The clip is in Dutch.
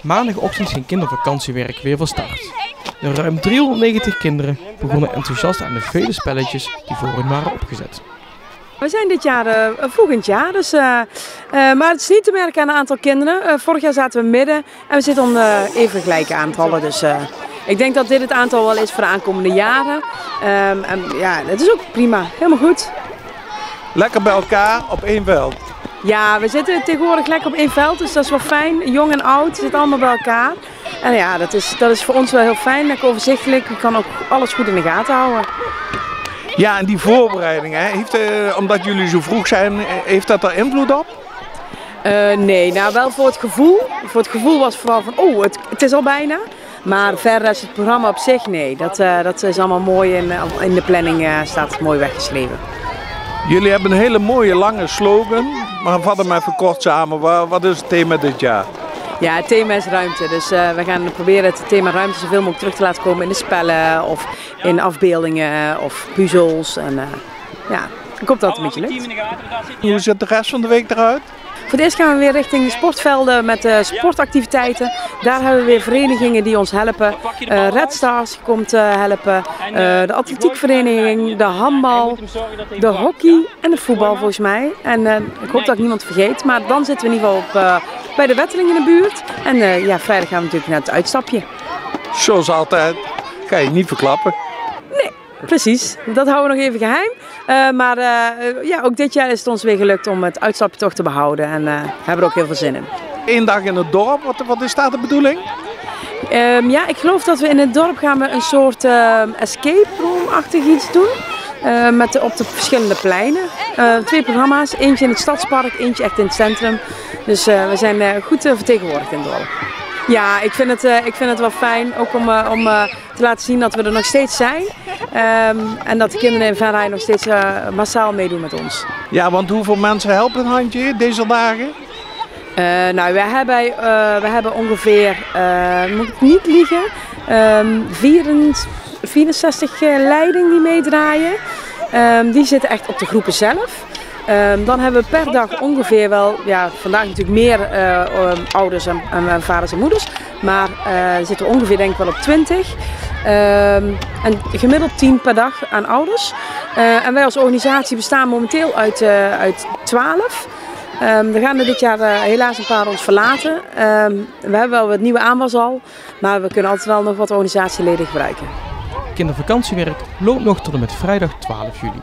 Maandagochtend ging kindervakantiewerk weer van start. De ruim 390 kinderen begonnen enthousiast aan de vele spelletjes die voor hen waren opgezet. We zijn dit jaar vroeg in het jaar, dus, maar het is niet te merken aan een aantal kinderen. Vorig jaar zaten we midden en we zitten om even gelijke aantallen. Dus ik denk dat dit het aantal wel is voor de aankomende jaren. En ja, het is ook prima, helemaal goed. Lekker bij elkaar op één veld. Ja, we zitten tegenwoordig lekker op één veld, dus dat is wel fijn. Jong en oud zitten allemaal bij elkaar. En ja, dat is voor ons wel heel fijn, lekker overzichtelijk. Je kan ook alles goed in de gaten houden. Ja, en die voorbereiding, hè, omdat jullie zo vroeg zijn, heeft dat er invloed op? Nee, nou wel voor het gevoel. Voor het gevoel was vooral van, oh, het is al bijna. Maar verder is het programma op zich, nee. Dat is allemaal mooi in de planning staat het mooi weggeschreven. Jullie hebben een hele mooie lange slogan, maar vat hem even kort samen. Wat is het thema dit jaar? Ja, het thema is ruimte. Dus we gaan proberen het thema ruimte zoveel mogelijk terug te laten komen in de spellen of in afbeeldingen of puzzels. En ja, ik hoop dat het een beetje lukt. Hoe ziet de rest van de week eruit? Voor het eerst gaan we weer richting de sportvelden met sportactiviteiten. Daar hebben we weer verenigingen die ons helpen. Red Stars komt helpen, de atletiekvereniging, de handbal, de hockey en de voetbal volgens mij. En ik hoop dat ik niemand vergeet, maar dan zitten we in ieder geval bij de Wetteling in de buurt. En ja, vrijdag gaan we natuurlijk naar het uitstapje. Zoals altijd, ga je niet verklappen. Nee, precies. Dat houden we nog even geheim. Maar ja, ook dit jaar is het ons weer gelukt om het uitstapje toch te behouden. En hebben er ook heel veel zin in. Eén dag in het dorp, wat is daar de bedoeling? Ja, ik geloof dat we in het dorp gaan we een soort escape room-achtig iets doen. Op de verschillende pleinen. 2 programma's, eentje in het stadspark, eentje echt in het centrum. Dus we zijn goed vertegenwoordigd in het dorp. Ja, ik vind het wel fijn, ook om te laten zien dat we er nog steeds zijn. En dat de kinderen in Venray nog steeds massaal meedoen met ons. Ja, want hoeveel mensen helpen een handje deze dagen? Nou, we hebben ongeveer, moet ik niet liegen, 64 leidingen die meedraaien. Die zitten echt op de groepen zelf. Dan hebben we per dag ongeveer wel, ja, vandaag natuurlijk meer ouders en vaders en moeders. Maar zitten we ongeveer denk ik wel op 20. En gemiddeld 10 per dag aan ouders. En wij als organisatie bestaan momenteel uit 12. Er gaan er dit jaar helaas een paar ons verlaten. We hebben wel wat nieuwe aanwas al, maar we kunnen altijd wel nog wat organisatieleden gebruiken. Kindervakantiewerk loopt nog tot en met vrijdag 12 juli.